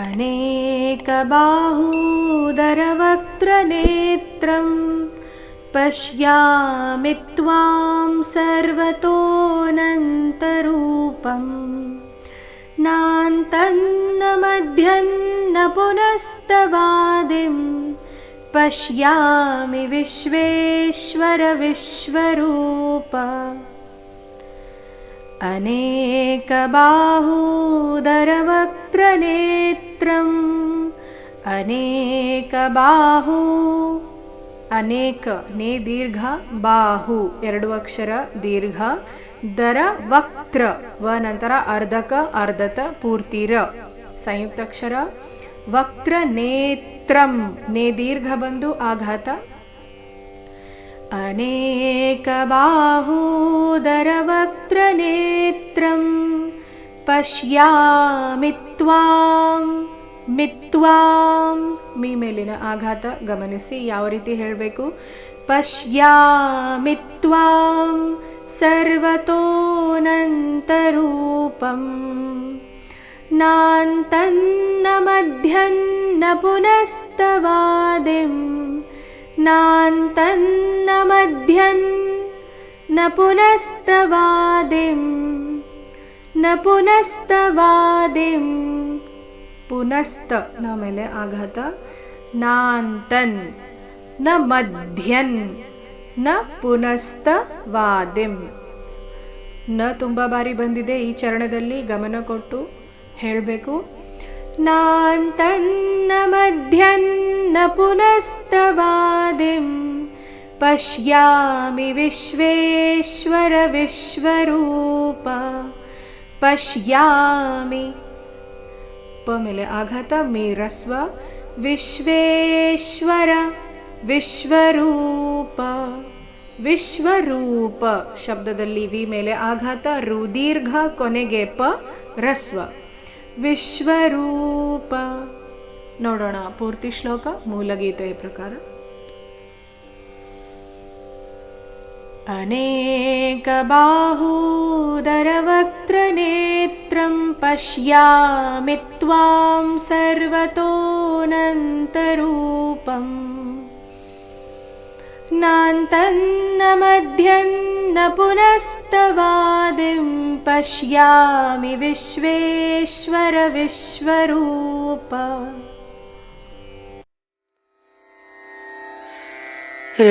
अनेकबाहूदरवक्त्रनेत्रं पश्यामि त्वां सर्वतोऽनन्तरूपं नान्तन्न मध्यन्न पुनस्तवादिं पश्यामि विश्वेश्वर विश्वरूप। अनेकबाहूदरवक्त्रनेत्रं अनेकबाहू ಅನೇಕ ನೇ ದೀರ್ಘ ಬಾಹು ಎರಡು ಅಕ್ಷರ ದೀರ್ಘ ದರ ವಕ್ತ್ರ ವ ನಂತರ ಅರ್ಧಕ ಅರ್ಧತ ಪೂರ್ತಿ ರ ಸಂಯುಕ್ತಾಕ್ಷರ ವಕ್ತ್ರ ನೇತ್ರಂ ನೇ ದೀರ್ಘ ಬಂದು ಆಘಾತ ಅನೇಕ ಬಾಹೂದರ ವಕ್ತ್ರ ನೇತ್ರಂ ಪಶ್ಯಾಮಿ ತ್ವಾಂ ಮಿತ್ವಾಂ ಮೀ ಮೇಲಿನ ಆಘಾತ ಗಮನಿಸಿ ಯಾವ ರೀತಿ ಹೇಳಬೇಕು. ಪಶ್ಯಾಮಿ ತ್ವಾಂ ಸರ್ವತೋನಂತರೂಪಂ ನಾಂತನ್ನ ಮಧ್ಯನ್ನ ಪುನಸ್ತವಾದಿಂ ನಾಂತನ್ನ ಮಧ್ಯನ್ನ ಪುನಸ್ತವಾದಿಂ ನ ಪುನಸ್ತವಾದಿಂ ಪುನಸ್ತ ನ ಮೇಲೆ ಆಘಾತ ನಾಂತನ್ ನ ಮಧ್ಯನ್ ನ ಪುನಸ್ತವಾದಿಂ ನ ತುಂಬಾ ಬಾರಿ ಬಂದಿದೆ. ಈ ಚರಣದಲ್ಲಿ ಗಮನ ಕೊಟ್ಟು ಹೇಳಬೇಕು. ನಾಂತನ್ನ ಮಧ್ಯನ್ನ ಪುನಸ್ತವಾದಿಂ ಪಶ್ಯಾಮಿ ವಿಶ್ವೇಶ್ವರ ವಿಶ್ವರೂಪ ಪಶ್ಯಾಮಿ ಪ ಮೇಲೆ ಆಘಾತ ಮೀ ರಸ್ವ ವಿಶ್ವೇಶ್ವರ ವಿಶ್ವರೂಪ ವಿಶ್ವರೂಪ ಶಬ್ದದಲ್ಲಿ ವಿ ಮೇಲೆ ಆಘಾತ ರು ದೀರ್ಘ ಕೊನೆಗೆ ಪ ರಸ್ವ ವಿಶ್ವರೂಪ. ನೋಡೋಣ ಪೂರ್ತಿ ಶ್ಲೋಕ ಮೂಲಗೀತೆಯ ಪ್ರಕಾರ. ಅನೇಕಬಾಹೂದರವಕ್ತ್ರನೇತ್ರಂ ಪಶ್ಯಾಮಿ ತ್ವಾಂ ಸರ್ವತೋನಂತರೂಪಂ ನಾಂತನ್ನ ಮಧ್ಯನ್ನ ಪುನಸ್ತವಾದಿಂ ಪಶ್ಯಾಮಿ ವಿಶ್ವೇಶ್ವರ ವಿಶ್ವರೂಪ. ರ